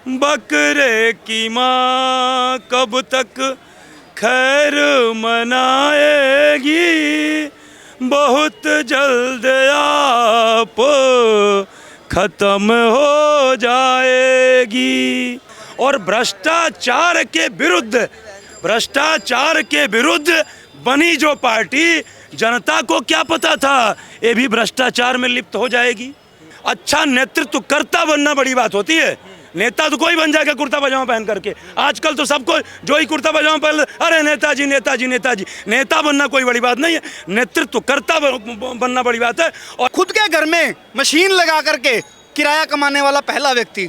बकरे की माँ कब तक खैर मनाएगी, बहुत जल्द आप खत्म हो जाएगी। और भ्रष्टाचार के विरुद्ध बनी जो पार्टी, जनता को क्या पता था ये भी भ्रष्टाचार में लिप्त हो जाएगी। अच्छा नेतृत्व करता बनना बड़ी बात होती है, नेता तो कोई बन जाएगा कुर्ता पजामा पहन करके। आजकल तो सबको जो ही कुर्ता पजामा पहन, अरे नेताजी नेताजी नेताजी। नेता बनना कोई बड़ी बात नहीं है, नेतृत्व करता बनना बड़ी बात है। और खुद के घर में मशीन लगा करके किराया कमाने वाला पहला व्यक्ति,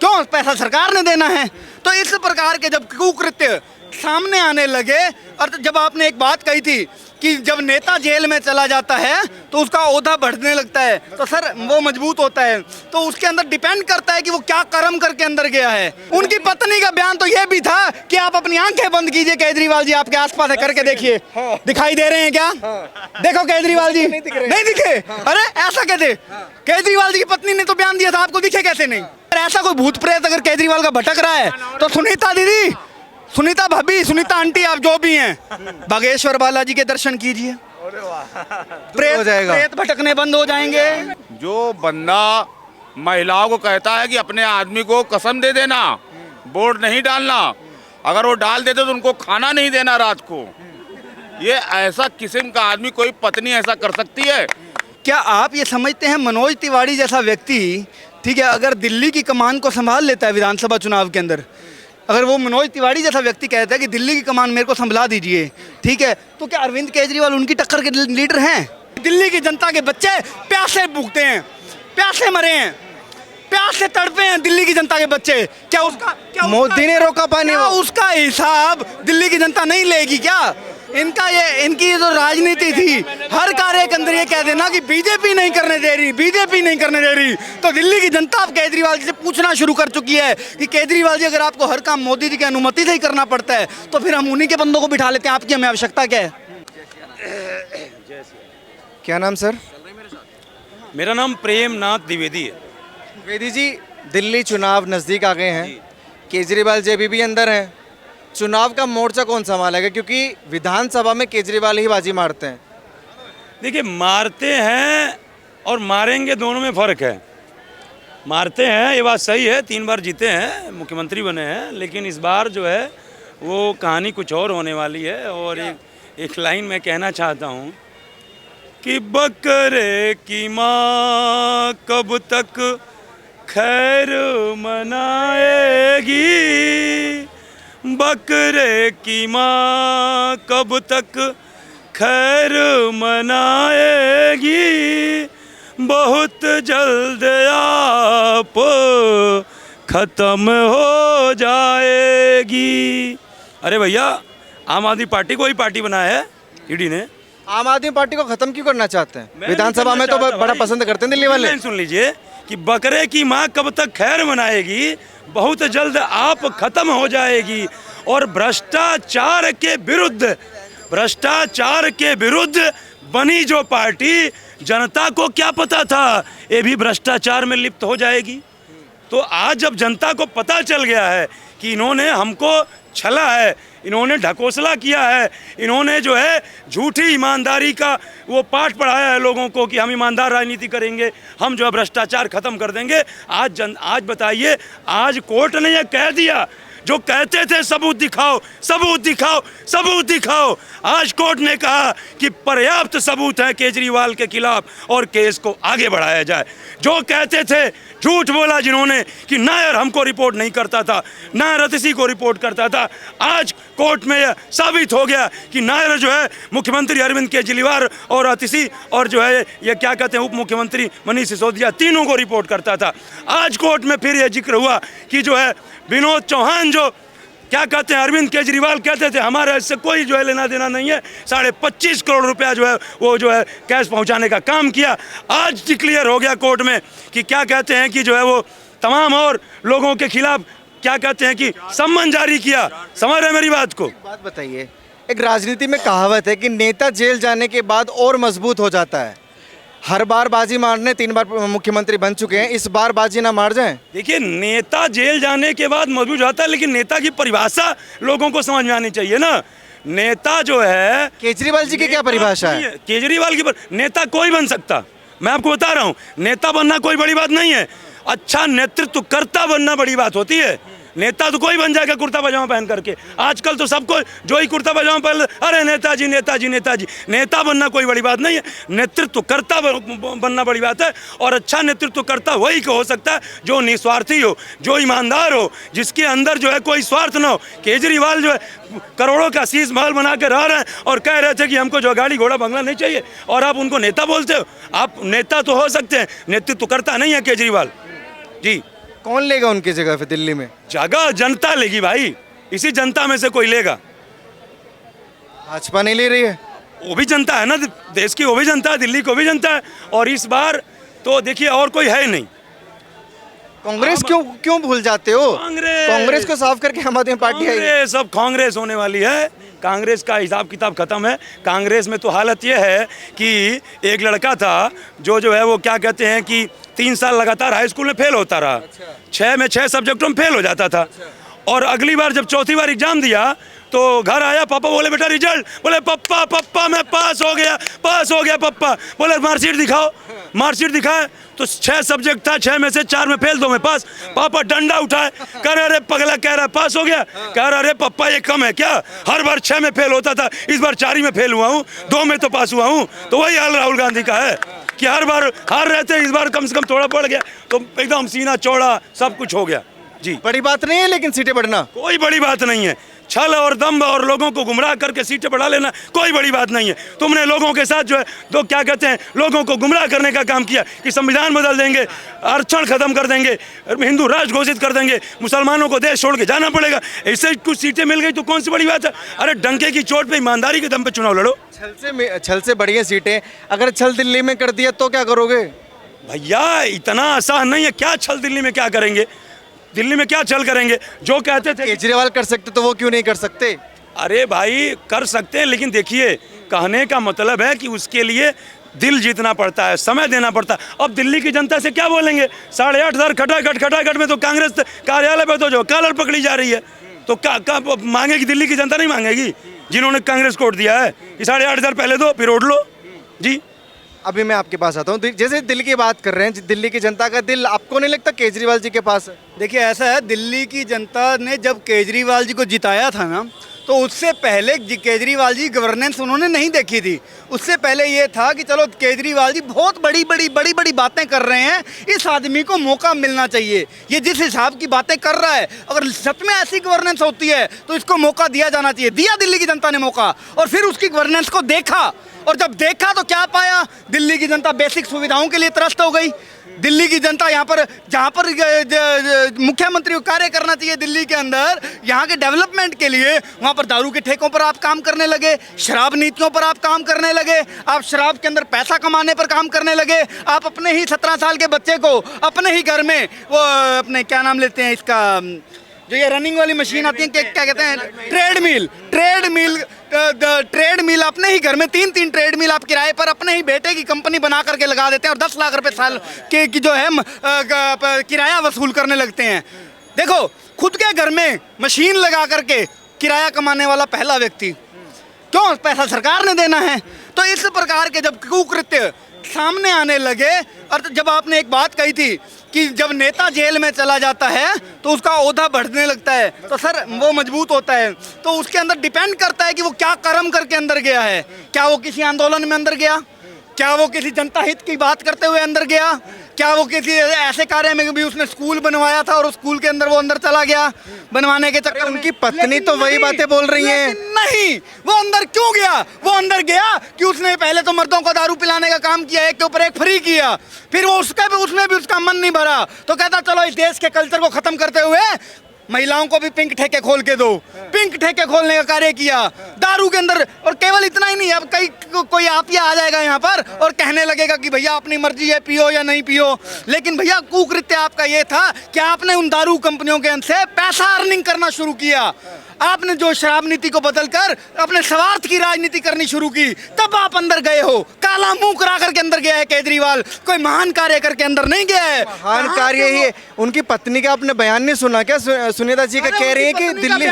क्यों? पैसा सरकार ने देना है। तो इस प्रकार के जब कुकृत्य सामने आने लगे, और जब आपने एक बात कही थी कि जब नेता जेल में चला जाता है तो उसका ओहदा बढ़ने लगता है, तो सर वो मजबूत होता है, तो उसके अंदर डिपेंड करता है कि वो क्या कर्म करके अंदर गया है। उनकी पत्नी का बयान तो ये भी था कि आप अपनी आंखें बंद कीजिए, केजरीवाल जी आपके आसपास है, करके देखिए। दिखाई दे रहे हैं क्या? देखो केजरीवाल जी नहीं दिखे। अरे ऐसा कहते, केजरीवाल जी की पत्नी ने तो बयान दिया था, आपको दिखे कैसे नहीं? ऐसा कोई भूत प्रेत अगर केजरीवाल का भटक रहा है तो सुनीता दीदी, सुनीता भाभी, सुनीता आंटी, आप जो भी हैं, बागेश्वर बालाजी के दर्शन कीजिए, प्रेत भटकने बंद हो जाएंगे। जो बंदा महिलाओं को कहता है कि अपने आदमी को कसम दे देना, वोट नहीं डालना, अगर वो डाल देते तो उनको खाना नहीं देना रात को, ये ऐसा किस्म का आदमी कोई पत्नी ऐसा कर सकती है? क्या आप ये समझते हैं मनोज तिवारी जैसा व्यक्ति, ठीक है, अगर दिल्ली की कमान को संभाल लेता है विधानसभा चुनाव के अंदर, अगर वो मनोज तिवारी जैसा व्यक्ति कहता है कि दिल्ली की कमान मेरे को संभला दीजिए, ठीक है, तो क्या अरविंद केजरीवाल उनकी टक्कर के लीडर हैं? दिल्ली की जनता के बच्चे प्यासे भूखते हैं, प्यासे मरे हैं, प्यास से तड़पे हैं दिल्ली की जनता के बच्चे। क्या मोदी ने रोका पानी? उसका हिसाब दिल्ली की जनता नहीं लेगी क्या? इनकी जो राजनीति थी, हर कार्य के अंदर ये कह देना कि बीजेपी नहीं करने दे रही, बीजेपी नहीं करने दे रही। तो दिल्ली की जनता अब केजरीवाल जी से पूछना शुरू कर चुकी है कि केजरीवाल जी, अगर आपको हर काम मोदी जी की अनुमति से ही करना पड़ता है तो फिर हम उन्हीं के बंदों को बिठा लेते हैं, आपकी हमें आवश्यकता क्या है? क्या नाम सर? मेरा नाम प्रेमनाथ द्विवेदी है। द्विवेदी जी, दिल्ली चुनाव नज़दीक आ गए हैं, केजरीवाल जी अभी भी अंदर हैं, चुनाव का मोर्चा कौन संभालेगा? क्योंकि विधानसभा में केजरीवाल ही बाजी मारते हैं। देखिए, मारते हैं और मारेंगे दोनों में फ़र्क है। मारते हैं, ये बात सही है, 3 बार जीते हैं, मुख्यमंत्री बने हैं, लेकिन इस बार जो है वो कहानी कुछ और होने वाली है। और एक लाइन मैं कहना चाहता हूँ कि बकरे की माँ कब तक खैर मनाएगी, बकरे की माँ कब तक खैर मनाएगी, बहुत जल्द आप खत्म हो जाएगी। अरे भैया, आम आदमी पार्टी को ही पार्टी बनाया है ईडी ने। आम आदमी पार्टी को खत्म क्यों करना चाहते हैं? विधानसभा में तो बड़ा पसंद करते हैं दिल्ली वाले। सुन लीजिए कि बकरे की माँ कब तक खैर मनाएगी, बहुत जल्द आप खत्म हो जाएगी। और भ्रष्टाचार के विरुद्ध बनी जो पार्टी, जनता को क्या पता था ये भी भ्रष्टाचार में लिप्त हो जाएगी। तो आज जब जनता को पता चल गया है कि इन्होंने हमको छला है, इन्होंने ढकोसला किया है, इन्होंने जो है झूठी ईमानदारी का वो पाठ पढ़ाया है लोगों को कि हम ईमानदार राजनीति करेंगे, हम जो है भ्रष्टाचार खत्म कर देंगे। आज बताइए, आज कोर्ट ने ये कह दिया, जो कहते थे सबूत दिखाओ सबूत दिखाओ सबूत दिखाओ, आज कोर्ट ने कहा कि पर्याप्त सबूत है केजरीवाल के खिलाफ और केस को आगे बढ़ाया जाए। जो कहते थे, झूठ बोला जिन्होंने कि नायर हमको रिपोर्ट नहीं करता था, नायर अतिशी को रिपोर्ट करता था, आज कोर्ट में यह साबित हो गया कि नायर जो है मुख्यमंत्री अरविंद केजरीवाल और अतिशी और जो है ये क्या कहते हैं उप मुख्यमंत्री मनीष सिसोदिया, तीनों को रिपोर्ट करता था। आज कोर्ट में फिर यह जिक्र हुआ कि जो है विनोद चौहान, जो क्या कहते हैं अरविंद केजरीवाल कहते थे हमारे इससे कोई जो है लेना देना नहीं है, 25.5 करोड़ रुपया जो है वो जो है कैश पहुंचाने का काम किया। आज डिक्लेयर हो गया कोर्ट में कि क्या कहते हैं कि जो है वो तमाम और लोगों के खिलाफ क्या कहते हैं कि सम्मन जारी किया। समझ रहे मेरी बात को? बात बताइए, एक राजनीति में कहावत है कि नेता जेल जाने के बाद और मजबूत हो जाता है। हर बार बाजी मारने 3 बार मुख्यमंत्री बन चुके हैं, इस बार बाजी ना मार जाएं। देखिए, नेता जेल जाने के बाद मौजूद जाता है, लेकिन नेता की परिभाषा लोगों को समझ में आनी चाहिए ना। नेता जो है, केजरीवाल जी की क्या परिभाषा है? केजरीवाल की नेता कोई बन सकता, मैं आपको बता रहा हूँ। नेता बनना कोई बड़ी बात नहीं है, अच्छा नेतृत्व करता बनना बड़ी बात होती है। नेता तो कोई बन जाएगा कुर्ता पजामा पहन करके, आजकल तो सबको जो ही कुर्ता पजामा पहन, अरे नेताजी नेताजी नेताजी। नेता बनना कोई बड़ी बात नहीं है, नेतृत्व करता बनना बड़ी बात है। और अच्छा नेतृत्व करता वही हो सकता है जो निस्वार्थी हो, जो ईमानदार हो, जिसके अंदर जो है कोई स्वार्थ ना हो। केजरीवाल जो है करोड़ों का शीश महल बना के रह रहे हैं और कह रहे थे कि हमको जो गाड़ी घोड़ा बंगला नहीं चाहिए, और आप उनको नेता बोलते हो। आप नेता तो हो सकते हैं, नेतृत्व करता नहीं है केजरीवाल जी। कौन लेगा उनकी जगह फिर दिल्ली में? जगह जनता लेगी भाई, इसी जनता में से कोई लेगा। भाजपा नहीं ले रही है? वो भी जनता है ना, देश की वो भी जनता है, दिल्ली को भी जनता है। और इस बार तो देखिए और कोई है ही नहीं। कांग्रेस क्यों भूल जाते हो? कांग्रेस को साफ करके आम आदमी पार्टी है। कांग्रेस अब कांग्रेस होने वाली है, कांग्रेस का हिसाब किताब खत्म है। कांग्रेस में तो हालत ये है कि एक लड़का था जो है वो क्या कहते हैं कि 3 साल लगातार हाई स्कूल में फेल होता रहा। 6 में 6 सब्जेक्टों में फेल हो जाता था। और अगली बार जब चौथी बार एग्जाम दिया तो घर आया, पापा बोले बेटा रिजल्ट, बोले पप्पा मैं पास हो गया पप्पा। बोले मार्कशीट दिखाओ, मार्कशीट दिखाए तो 6 सब्जेक्ट था, 6 में से 4 में फेल, 2 में पास। पापा डंडा उठाए, कह रहे अरे पगला, कह रहा पास हो गया, कह रहा अरे पप्पा ये कम है क्या, हर बार 6 में फेल होता था, इस बार 4 ही में फेल हुआ हूँ, 2 में तो पास हुआ हूँ। तो वही हाल राहुल गांधी का है कि हर बार हार रहे थे, इस बार कम से कम थोड़ा बढ़ गया तो एकदम सीना चौड़ा सब कुछ हो गया जी। बड़ी बात नहीं है लेकिन सीटें बढ़ना कोई बड़ी बात नहीं है। छल और दम्भ और लोगों को गुमराह करके सीटें बढ़ा लेना कोई बड़ी बात नहीं है। तुमने लोगों के साथ जो है तो क्या कहते हैं, लोगों को गुमराह करने का काम किया कि संविधान बदल देंगे, आरक्षण खत्म कर देंगे, हिंदू राष्ट्र घोषित कर देंगे, मुसलमानों को देश छोड़ के जाना पड़ेगा। ऐसे कुछ सीटें मिल गई तो कौन सी बड़ी बात है। अरे डंके की चोट पे, ईमानदारी के दम पे चुनाव लड़ो। छल से बढ़िया सीटें, अगर छल दिल्ली में कर दिया तो क्या करोगे? भैया इतना आसान नहीं है। क्या छल दिल्ली में क्या करेंगे, दिल्ली में क्या छल करेंगे। जो कहते थे केजरीवाल कर सकते तो वो क्यों नहीं कर सकते? अरे भाई कर सकते हैं, लेकिन देखिए कहने का मतलब है कि उसके लिए दिल जीतना पड़ता है, समय देना पड़ता है। अब दिल्ली की जनता से क्या बोलेंगे? 8,500 खटाखट में तो कांग्रेस कार्यालय पे तो जो कॉलर पकड़ी जा रही है, तो क्या मांगेगी? दिल्ली की जनता नहीं मांगेगी जिन्होंने कांग्रेस को वोट दिया है कि 8,500 पहले दो फिर वोट लो जी। अभी मैं आपके पास आता हूँ, जैसे दिल्ली की बात कर रहे हैं, दिल्ली की जनता का दिल आपको नहीं लगता केजरीवाल जी के पास है? देखिए ऐसा है, दिल्ली की जनता ने जब केजरीवाल जी को जिताया था ना, तो उससे पहले केजरीवाल जी गवर्नेंस उन्होंने नहीं देखी थी। उससे पहले ये था कि चलो केजरीवाल जी बहुत बड़ी बातें कर रहे हैं, इस आदमी को मौका मिलना चाहिए। ये जिस हिसाब की बातें कर रहा है, अगर सच में ऐसी गवर्नेंस होती है तो इसको मौका दिया जाना चाहिए। दिया दिल्ली की जनता ने मौका, और फिर उसकी गवर्नेंस को देखा, और जब देखा तो क्या पाया? दिल्ली की जनता बेसिक सुविधाओं के लिए त्रस्त हो गई। दिल्ली की जनता यहाँ पर, जहाँ पर मुख्यमंत्री को कार्य करना चाहिए दिल्ली के अंदर, यहाँ के डेवलपमेंट के लिए, वहाँ पर दारू के ठेकों पर आप काम करने लगे, शराब नीतियों पर आप काम करने लगे, आप शराब के अंदर पैसा कमाने पर काम करने लगे। आप अपने ही 17 साल के बच्चे को अपने ही घर में, वो अपने क्या नाम लेते हैं इसका, जो ये रनिंग वाली मशीन आती है, क्या कहते हैं, ट्रेडमिल अपने ही घर में 3-3 ट्रेडमिल आप किराए पर अपने ही बेटे की कंपनी बना करके लगा देते हैं, और 10 लाख रुपए साल के की जो है किराया वसूल करने लगते हैं। देखो, खुद के घर में मशीन लगा करके किराया कमाने वाला पहला व्यक्ति, क्यों? पैसा सरकार ने देना है। तो इस प्रकार के जब कुकृत्य सामने आने लगे, और जब आपने एक बात कही थी कि जब नेता जेल में चला जाता है तो उसका ओहदा बढ़ने लगता है, तो सर वो मजबूत होता है। तो उसके अंदर डिपेंड करता है कि वो क्या कर्म करके अंदर गया है। क्या वो किसी आंदोलन में अंदर गया? क्या वो किसी जनता हित की बात करते हुए अंदर गया? क्या वो किसी ऐसे कार्य में भी, उसने स्कूल बनवाया था और उस स्कूल के अंदर वो अंदर चला गया बनवाने के चक्कर? उनकी पत्नी तो वही बातें बोल रही है। नहीं, वो अंदर क्यों गया? वो अंदर गया कि उसने पहले तो मर्दों को दारू पिलाने का काम किया, एक के ऊपर एक फ्री किया, फिर वो उसमें भी उसका मन नहीं भरा, तो कहता चलो इस देश के कल्चर को खत्म करते हुए महिलाओं को भी पिंक ठेके खोल के दो। पिंक ठेके खोलने का कार्य किया दारू के अंदर। और केवल इतना ही नहीं, अब कोई आपिया आ जाएगा यहाँ पर और कहने लगेगा कि भैया अपनी मर्जी है, पियो या नहीं पियो। लेकिन भैया कुकृत्य आपका ये था कि आपने उन दारू कंपनियों के अंदर से पैसा अर्निंग करना शुरू किया। आपने जो शराब नीति को बदलकर अपने स्वार्थ की राजनीति करनी शुरू की, तब आप अंदर गए हो। काला मुंह करा करके अंदर गया है केजरीवाल, कोई महान कार्य करके अंदर नहीं गया है। महान कार्य ही उनकी पत्नी का आपने बयान नहीं सुना क्या? सुनीता जी का कह रही है कि दिल्ली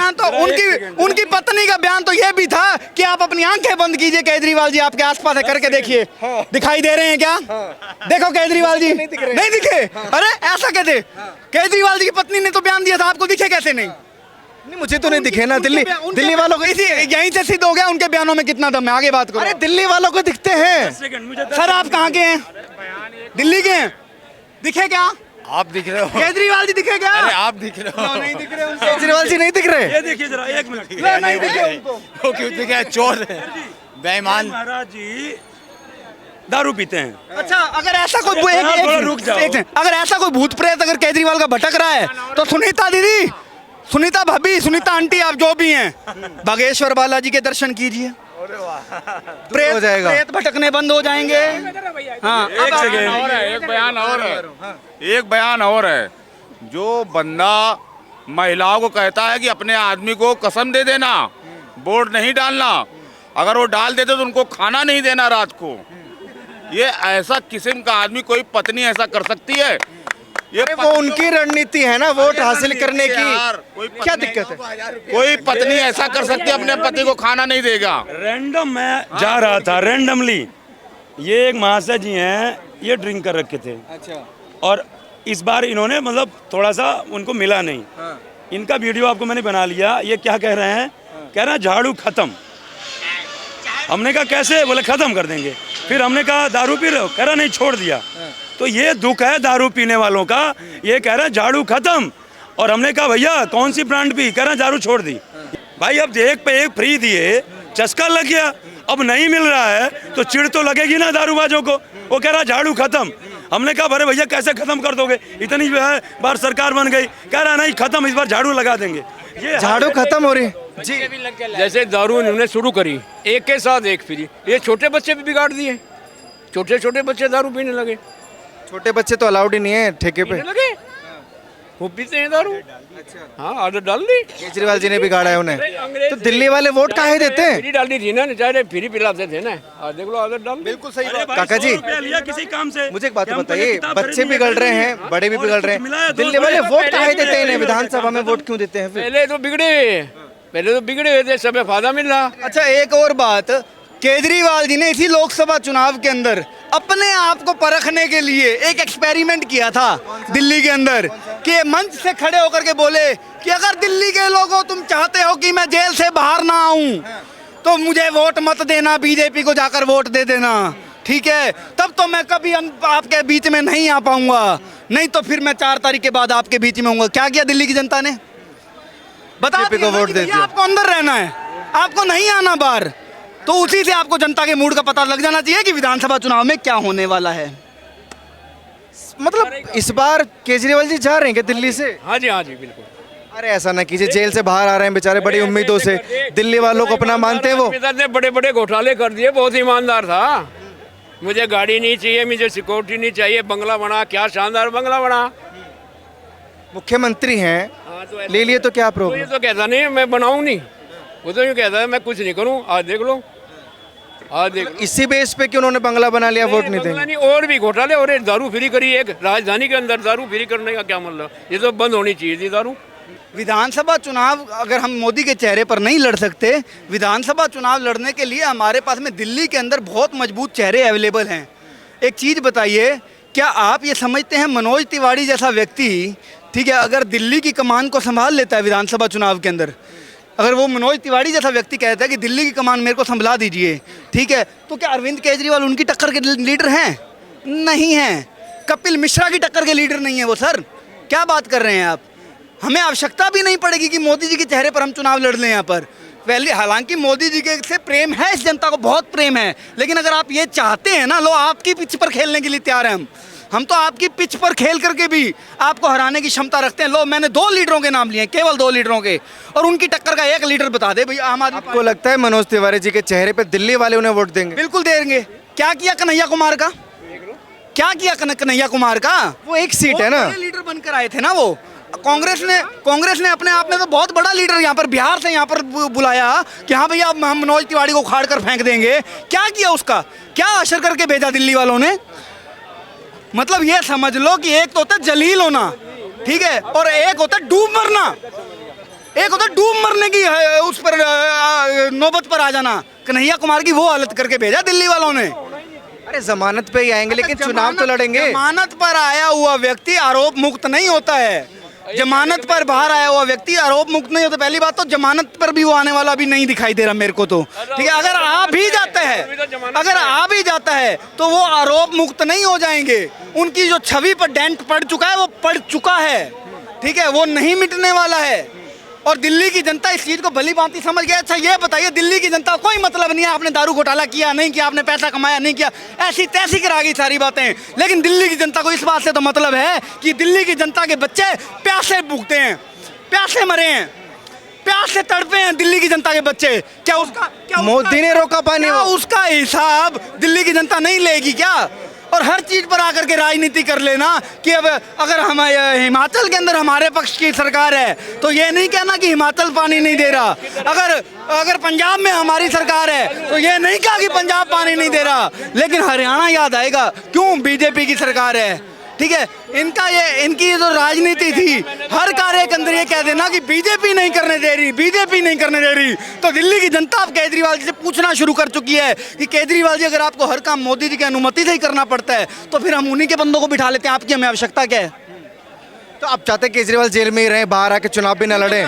उनकी पत्नी का बयान तो यह भी था कि आप अपनी आंखें बंद कीजिए, केजरीवाल जी आपके आसपास है, करके देखिए। दिखाई दे रहे हैं क्या? देखो केजरीवाल जी नहीं दिखे। अरे ऐसा कहते, केजरीवाल जी की पत्नी ने तो बयान दिया था, आपको दिखे कैसे नहीं? नहीं, मुझे तो नहीं दिखे ना। दिल्ली वालों को यहीं से सिद्ध हो गया उनके बयानों में कितना दम है। आगे बात करो। अरे दिल्ली वालों को दिखते हैं। सर आप कहाँ के हैं? दिल्ली के हैं? दिखे क्या? आप दिख रहे हो, केजरीवाल जी दिखे क्या? अरे आप दिख रहे हो। नहीं दिख रहे उनको। केजरीवाल जी नहीं दिख रहे। ये देखिए जरा, एक मिनट। नहीं दिखे उनको। वो क्यों दिखे हैं? चोर है, बेईमान। महाराज जी दारू पीते हैं। अच्छा अगर ऐसा कोई थोड़ा रुक जाओ। अगर ऐसा कोई भूत प्रेत अगर केजरीवाल का भटक रहा है, तो सुनीता दीदी, सुनीता भाभी, सुनीता आंटी, आप जो भी हैं, बागेश्वर बालाजी के दर्शन कीजिए। हो जाएगा। प्रेत भटकने बंद हो जाएंगे। हाँ एक सेकेंड, और है, एक बयान और है, एक बयान और है। जो बंदा महिलाओं को कहता है कि अपने आदमी को कसम दे देना, वोट नहीं डालना, अगर वो डाल देते तो उनको खाना नहीं देना रात को, ये ऐसा किस्म का आदमी कोई पत्नी ऐसा कर सकती है? ये वो उनकी रणनीति है ना, वोट हासिल करने यार, की। कोई क्या पत्नी- दिक्कत है? कोई पत्नी ऐसा कर सकती है, अपने पति को खाना नहीं देगा? रैंडम मैं जा रहा था, रैंडमली ये एक महाशय जी हैं, ये ड्रिंक कर रखे थे। अच्छा। और इस बार इन्होंने मतलब थोड़ा सा उनको मिला नहीं। इनका वीडियो आपको मैंने बना लिया। ये क्या कह रहे हैं? कह रहे हैं झाड़ू खत्म। हमने कहा कैसे? बोले खत्म कर देंगे। फिर हमने कहा दारू पी रहे हो? कह रहा नहीं, छोड़ दिया। तो ये दुख है दारू पीने वालों का। ये कह रहा है झाड़ू खत्म, और हमने कहा भैया कौन सी ब्रांड पी? कह रहा झाड़ू छोड़ दी। भाई अब एक पे एक फ्री दिए, चस्का लग गया। अब नहीं मिल रहा है तो चिढ़ तो लगेगी ना दारूबाजों को। वो कह रहा झाड़ू खत्म। हमने कहा अरे भैया कैसे खत्म कर दोगे, इतनी बार सरकार बन गई। कह रहा नहीं खत्म, इस बार झाड़ू लगा देंगे। ये झाड़ू खत्म हो रही जी। जैसे दारू इन्होंने शुरू करी, एक के साथ एक फ्री, ये छोटे बच्चे भी बिगाड़ दिए। छोटे छोटे बच्चे दारू पीने लगे। छोटे बच्चे तो अलाउड ही नहीं है ठेके पे। पीने लगे, वो पीते हैं दारू। हाँ आदत डाल दी। केजरीवाल जी ने बिगाड़ा है उन्हें। अंग्रेज तो दिल्ली वाले वोट काहे देते हैं? फ्री डालनी थी ना, चाहे फ्री पिलाते थे ना। आज देख लो आदत डाल दी। बिल्कुल सही बात। काका जी, लिया किसी काम से। मुझे एक बात कि हमको बताइए, ये किताब बच्चे खरीदनी है, बिगड़ रहे खरीदनी हैं, है। बड़े भी और बिगड़ रहे कुछ मिला है, हैं, दो दिल्ली बड़े वाले वोट पहले काहे भी देते हैं इन्हें? खत्म। विधानसभा में वोट क्यों देते हैं फिर? पहले तो बिगड़े हुए, पहले तो बिगड़े हुए थे, सब फायदा मिल रहा। अच्छा एक और बात, केजरीवाल जी ने इसी लोकसभा चुनाव के अंदर अपने आप को परखने के लिए एक एक्सपेरिमेंट किया था दिल्ली के अंदर, कि ये मंच से खड़े होकर के बोले कि अगर दिल्ली के लोगों तुम चाहते हो कि मैं जेल से बाहर ना आऊं, तो मुझे वोट मत देना, बीजेपी को जाकर वोट दे देना, ठीक है? तब तो मैं कभी आपके बीच में नहीं आ पाऊंगा, नहीं तो फिर मैं 4 तारीख के बाद आपके बीच में होऊंगा। क्या किया दिल्ली की जनता ने? बता बीजेपी को दिया ना वोट कि दे भैया दिया। आपको अंदर रहना है, आपको नहीं आना बाहर। तो उसी से आपको जनता के मूड का पता लग जाना चाहिए कि विधानसभा चुनाव में क्या होने वाला है। मतलब इस बार केजरीवाल जी जा रहे हैं क्या दिल्ली से? हाँ जी बिल्कुल। अरे ऐसा ना कीजिए, जेल से बाहर आ रहे हैं बेचारे बड़ी उम्मीदों से, दिल्ली वालों को अपना मानते हैं वो। पिता ने बड़े बड़े घोटाले कर दिए, बहुत ईमानदार था। मुझे गाड़ी नहीं चाहिए, मुझे सिक्योरिटी नहीं चाहिए, बंगला बना, क्या शानदार बंगला बना। मुख्यमंत्री हैं, हाँ, तो ऐसा- ले लिए तो क्या तो ये प्रॉब्लम? तो कहता नहीं मैं बनाऊं नहीं, वो तो यूँ कहता है मैं कुछ नहीं करूं। आज देख लो, आज देख लो। इसी बेस पे कि उन्होंने बंगला बना लिया, वोट नहीं बंगला देंगे? नहीं, और भी घोटाले, और एक दारू फ्री करी, एक राजधानी के अंदर दारू फ्री करने का क्या मतलब? ये तो बंद होनी चाहिए थी दारू। विधानसभा चुनाव अगर हम मोदी के चेहरे पर नहीं लड़ सकते, विधानसभा चुनाव लड़ने के लिए हमारे पास में दिल्ली के अंदर बहुत मजबूत चेहरे अवेलेबल हैं। एक चीज़ बताइए, क्या आप ये समझते हैं मनोज तिवारी जैसा व्यक्ति, ठीक है, अगर दिल्ली की कमान को संभाल लेता है विधानसभा चुनाव के अंदर, अगर वो मनोज तिवारी जैसा व्यक्ति कहता है कि दिल्ली की कमान मेरे को संभला दीजिए, ठीक है, तो क्या अरविंद केजरीवाल उनकी टक्कर के लीडर हैं? नहीं हैं। कपिल मिश्रा की टक्कर के लीडर नहीं है वो। सर क्या बात कर रहे हैं आप? हमें आवश्यकता भी नहीं पड़ेगी कि मोदी जी के चेहरे पर हम चुनाव लड़ लें यहाँ पर। पहले हालांकि मोदी जी के से प्रेम है, इस जनता को बहुत प्रेम है, लेकिन अगर आप ये चाहते हैं ना, लो आपकी पिच पर खेलने के लिए तैयार हैं हम तो आपकी पिच पर खेल करके भी आपको हराने की क्षमता रखते हैं। लो मैंने 2 लीडरों के नाम लिए, केवल 2 लीडरों के, और उनकी टक्कर का एक लीडर बता दे भैया। आम आदमी आपको लगता है मनोज तिवारी जी के चेहरे पे दिल्ली वाले उन्हें वोट देंगे? बिल्कुल देंगे। क्या किया कन्हैया कुमार का? क्या किया कन्हैया कुमार का? वो एक सीट है ना। लीडर बनकर आए थे ना वो। कांग्रेस ने अपने आप में तो बहुत बड़ा लीडर यहाँ पर बिहार से यहाँ पर बुलाया कि हाँ भैया हम मनोज तिवारी को उखाड़ कर फेंक देंगे। क्या किया उसका, क्या असर करके भेजा दिल्ली वालों ने? मतलब ये समझ लो कि एक तो होता है जलील होना, ठीक है, और एक होता है डूब मरना। एक होता है डूब मरने की उस पर नौबत पर आ जाना। कन्हैया कुमार की वो हालत करके भेजा दिल्ली वालों ने। अरे जमानत पे ही आएंगे लेकिन चुनाव तो लड़ेंगे। जमानत पर आया हुआ व्यक्ति आरोप मुक्त नहीं होता है। जमानत पर बाहर आया हुआ व्यक्ति आरोप मुक्त नहीं होता। पहली बात तो जमानत पर भी वो आने वाला भी नहीं दिखाई दे रहा मेरे को तो, ठीक है। अगर आ भी जाता है तो वो आरोप मुक्त नहीं हो जाएंगे। उनकी जो छवि पर डेंट पड़ चुका है वो पड़ चुका है, ठीक है, वो नहीं मिटने वाला है। और दिल्ली की जनता इस चीज़ को भली भांति समझ गया। अच्छा ये बताइए, दिल्ली की जनता को कोई मतलब नहीं है आपने दारू घोटाला किया नहीं किया, आपने पैसा कमाया नहीं किया, ऐसी तैसी करा गई सारी बातें। लेकिन दिल्ली की जनता को इस बात से तो मतलब है कि दिल्ली की जनता के बच्चे प्यासे भूखते हैं, प्यासे मरे हैं, प्यास से तड़पे हैं दिल्ली की जनता के बच्चे। क्या मोदी ने रोका पानी? उसका हिसाब दिल्ली की जनता नहीं लेगी क्या? और हर चीज पर आकर के राजनीति कर लेना कि अब अगर हम हिमाचल के अंदर हमारे पक्ष की सरकार है तो ये नहीं कहना कि हिमाचल पानी नहीं दे रहा। अगर पंजाब में हमारी सरकार है तो ये नहीं कहा कि पंजाब पानी नहीं दे रहा। लेकिन हरियाणा याद आएगा, क्यों? बीजेपी की सरकार है, ठीक है। इनकी जो राजनीति थी, हर कार्य के अंदर ये कह देना कि बीजेपी नहीं करने दे रही, बीजेपी नहीं करने दे रही। तो दिल्ली की जनता अब केजरीवाल जी से पूछना शुरू कर चुकी है कि केजरीवाल जी अगर आपको हर काम मोदी जी की अनुमति से ही करना पड़ता है तो फिर हम उन्हीं के बंदों को बिठा लेते हैं, आपकी हमें आवश्यकता क्या है? तो आप चाहते हैं केजरीवाल जेल में ही रहे, बाहर आके चुनाव भी न लड़े?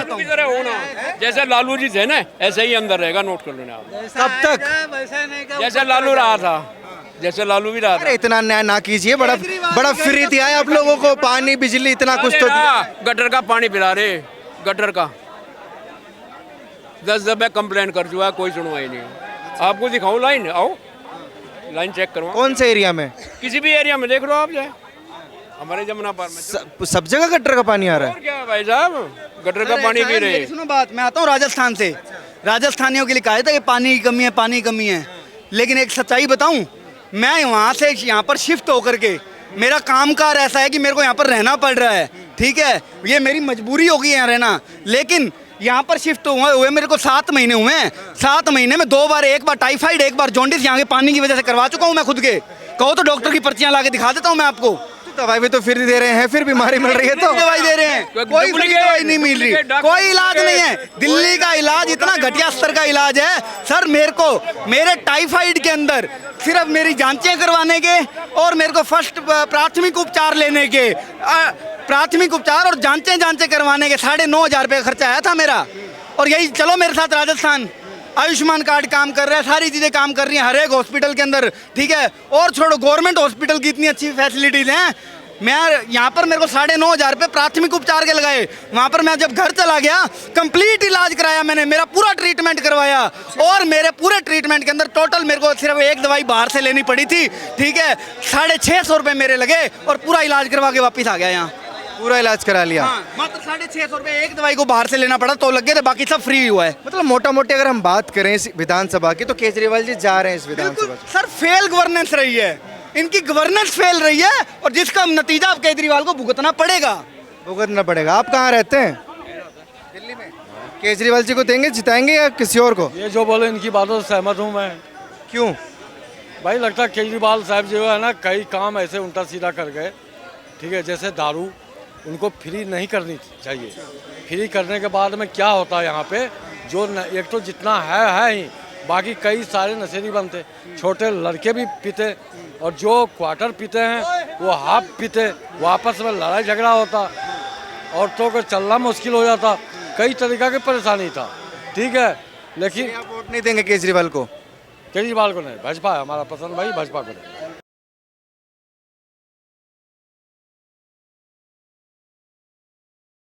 जैसे लालू जी थे ना ऐसे ही अंदर रहेगा, नोट कर लेना आप। कब तक? जैसे लालू रहा था, जैसे लालू भी रहा था। अरे इतना न्याय ना कीजिए, बड़ा फ्री दिया है आप लोगों को, पानी बिजली इतना कुछ तो। गटर का पानी पिला रहे, गटर का 10 दफे कंप्लेन कर चुका है, कोई सुनवाई नहीं। आपको दिखाऊं लाइन? आओ लाइन चेक करो। कौन से एरिया में? किसी भी एरिया में देख लो आप, जाए हमारे जमुना पार में सब जगह गटर का पानी आ रहा है। और क्या भाई साहब, गटर का पानी पी रहे। सुनो बात, मैं आता हूँ राजस्थान से। राजस्थानियों के लिए कहा था कि पानी की कमी है, पानी की कमी है। लेकिन एक सच्चाई बताऊं, मैं वहाँ से यहाँ पर शिफ्ट होकर के, मेरा कामकाज ऐसा है कि मेरे को यहाँ पर रहना पड़ रहा है, ठीक है, ये मेरी मजबूरी होगी यहाँ रहना। लेकिन यहाँ पर शिफ्ट हुए मेरे को 7 महीने हुए हैं। 7 महीने में 2 बार, एक बार टाइफाइड, एक बार जॉन्डिस यहाँ के पानी की वजह से करवा चुका हूँ मैं खुद के। कहो तो डॉक्टर की पर्चियाँ ला के दिखा देता हूँ मैं आपको। दवाई भी तो फ्री दे रहे हैं, फिर बीमारी मिल रही है तो दवाई दे रहे हैं, कोई फ्री दवाई नहीं मिल रही, कोई इलाज नहीं है। दिल्ली का इलाज इतना घटिया स्तर का इलाज है सर। मेरे टाइफाइड के अंदर सिर्फ मेरी जांचें करवाने के और मेरे को फर्स्ट प्राथमिक उपचार लेने के, प्राथमिक उपचार और जांचें करवाने के 9,500 रुपये का खर्चा आया था मेरा। और यही चलो मेरे साथ राजस्थान, आयुष्मान कार्ड काम कर रहा है, सारी चीज़ें काम कर रही हैं हर एक हॉस्पिटल के अंदर, ठीक है। और छोड़ो, गवर्नमेंट हॉस्पिटल की इतनी अच्छी फैसिलिटीज़ हैं। मैं यहाँ पर मेरे को 9,500 रुपये प्राथमिक उपचार के लगाए। वहाँ पर मैं जब घर चला गया, कंप्लीट इलाज कराया मैंने, मेरा पूरा ट्रीटमेंट करवाया। और मेरे पूरे ट्रीटमेंट के अंदर टोटल मेरे को सिर्फ एक दवाई बाहर से लेनी पड़ी थी, ठीक है। 650 रुपये मेरे लगे और पूरा इलाज करवा के वापस आ गया यहाँ। पूरा इलाज करा लिया? हाँ, मात्र 650 रुपये एक दवाई को बाहर से लेना पड़ा तो लग गए थे, बाकी सब फ्री हुआ है। मतलब मोटा मोटी अगर हम बात करें इस विधानसभा की तो केजरीवाल जी जा रहे हैं इस विधानसभा। सर फेल गवर्नेंस रही है, इनकी गवर्नेंस फेल रही है और जिसका नतीजा अब केजरीवाल को भुगतना पड़ेगा। आप कहाँ रहते हैं? दिल्ली में। केजरीवाल जी को देंगे, जिताएंगे या किसी और को? ये जो बोले इनकी बातों से सहमत हूँ मैं। क्यों भाई? लगता है केजरीवाल साहब जो है ना, कई काम ऐसे उल्टा सीधा कर गए, ठीक है। जैसे दारू उनको फ्री नहीं करनी चाहिए। फ्री करने के बाद में क्या होता है यहाँ पे, जो एक तो जितना है ही, बाकी कई सारे नशेड़ी बनते, छोटे लड़के भी पीते और जो क्वार्टर पीते हैं वो हाफ पीते, वो आपस में लड़ाई झगड़ा होता, औरतों को चलना मुश्किल हो जाता, कई तरीक़ा की परेशानी था, ठीक है। लेकिन आप वोट नहीं देंगे केजरीवाल को? केजरीवाल को नहीं, भाजपा है हमारा पसंद भाई, भाजपा को नहीं।